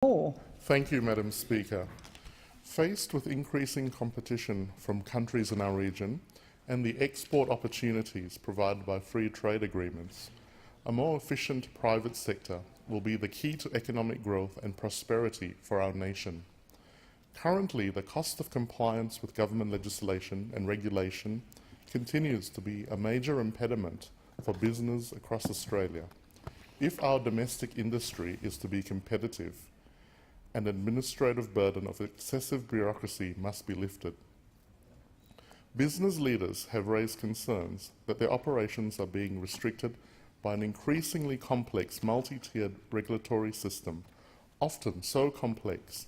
Moore. Thank you, Madam Speaker. Faced with increasing competition from countries in our region and the export opportunities provided by free trade agreements, a more efficient private sector will be the key to economic growth and prosperity for our nation. Currently, the cost of compliance with government legislation and regulation continues to be a major impediment for business across Australia. If our domestic industry is to be competitive, an administrative burden of excessive bureaucracy must be lifted. Business leaders have raised concerns that their operations are being restricted by an increasingly complex multi-tiered regulatory system, often so complex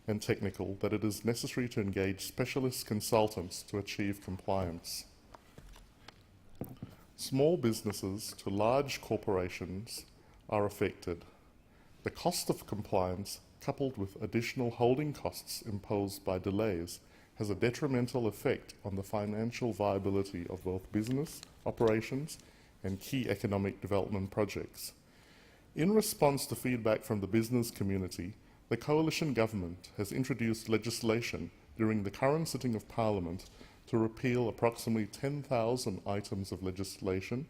and technical that it is necessary to engage specialist consultants to achieve compliance. Small businesses to large corporations are affected. The cost of compliance, coupled with additional holding costs imposed by delays, has a detrimental effect on the financial viability of both business operations and key economic development projects. In response to feedback from the business community, the Coalition Government has introduced legislation during the current sitting of Parliament to repeal approximately 10,000 items of legislation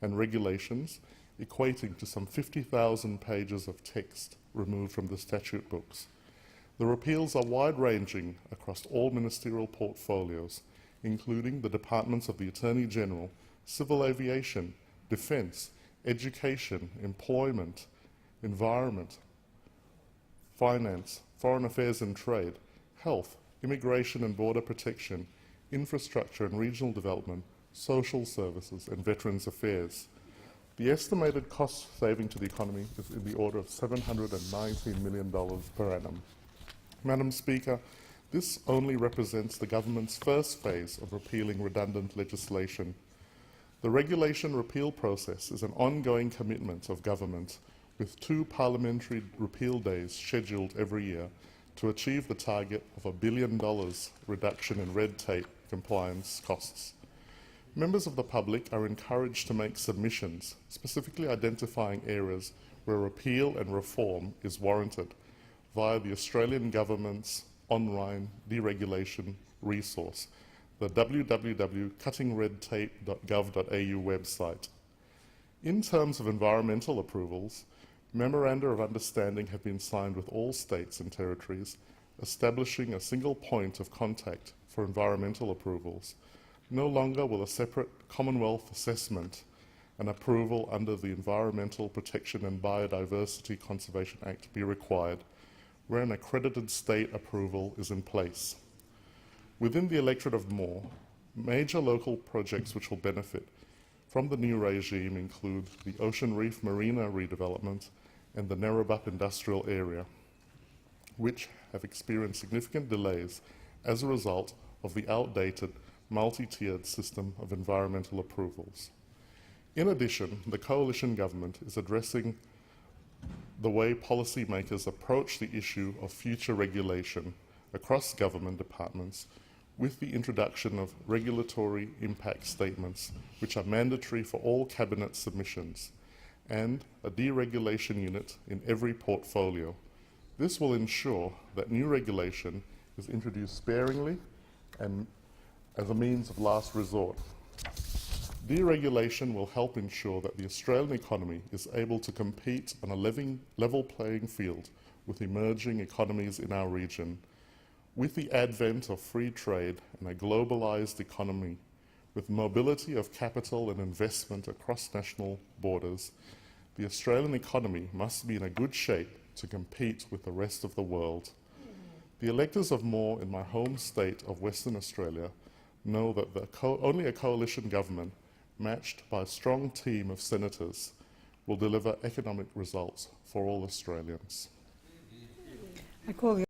and regulations, equating to some 50,000 pages of text removed from the statute books. The repeals are wide-ranging across all ministerial portfolios, including the departments of the Attorney-General, Civil Aviation, Defence, Education, Employment, Environment, Finance, Foreign Affairs and Trade, Health, Immigration and Border Protection, Infrastructure and Regional Development, Social Services and Veterans Affairs. The estimated cost saving to the economy is in the order of $719 million per annum. Madam Speaker, this only represents the government's first phase of repealing redundant legislation. The regulation repeal process is an ongoing commitment of government, with 2 parliamentary repeal days scheduled every year to achieve the target of $1 billion reduction in red tape compliance costs. Members of the public are encouraged to make submissions, specifically identifying areas where repeal and reform is warranted, via the Australian Government's online deregulation resource, the www.cuttingredtape.gov.au website. In terms of environmental approvals, memoranda of understanding have been signed with all states and territories, establishing a single point of contact for environmental approvals. No longer will a separate Commonwealth assessment and approval under the Environmental Protection and Biodiversity Conservation Act be required, where an accredited state approval is in place. Within the electorate of Moore, major local projects which will benefit from the new regime include the Ocean Reef Marina redevelopment and the Narrabeen Industrial Area, which have experienced significant delays as a result of the outdated multi-tiered system of environmental approvals. In addition, the Coalition Government is addressing the way policymakers approach the issue of future regulation across government departments with the introduction of regulatory impact statements, which are mandatory for all cabinet submissions, and a deregulation unit in every portfolio. This will ensure that new regulation is introduced sparingly and as a means of last resort. Deregulation will help ensure that the Australian economy is able to compete on a level playing field with emerging economies in our region. With the advent of free trade and a globalised economy, with mobility of capital and investment across national borders, the Australian economy must be in a good shape to compete with the rest of the world. The electors of Moore in my home state of Western Australia know that only a coalition government, matched by a strong team of senators, will deliver economic results for all Australians. I call the